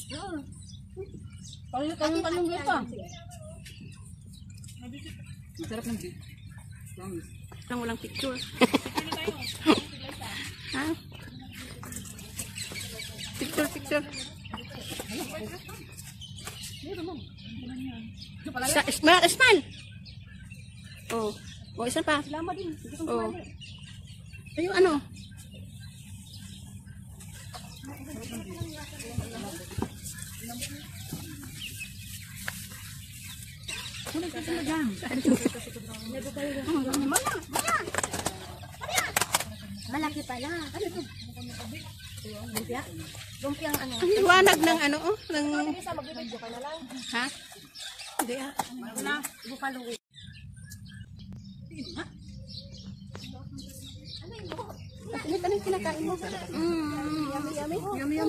Talong dito. Sarap ng beef. Lang walang picture. Ha? Picture. Smile. Oh, isa pa. Oh. Ayun ano? Malaki pala. Ano ito? Lumpia? Lumpiang ano? Ang liwanag ng ano, ng... Ha? Hindi ah. Bukalo. Ano yung kinakain mo? Yummy.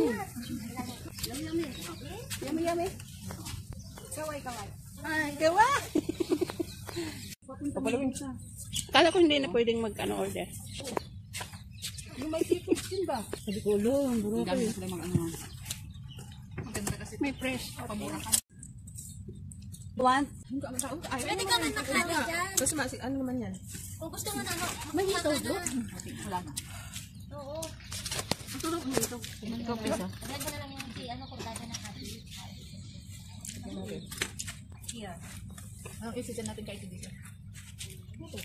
Kaway. Ay, gawa! Papalawin siya. Kala ko hindi na pwedeng order. Yung may seafood din ba? Sabi ko, ang buro ko. Dami sila mga ano. Maganda kasi. May fresh. Buwan? Pwede ka man makala dyan. Kasi ano naman yan? Kung gusto mo na ano, may hito doon. Wala na. Oo. Ikaw, pisa. Lagyan ko na lang yung ano kung dati na kati. Here. Anong isisin natin kahit dito? Ayun.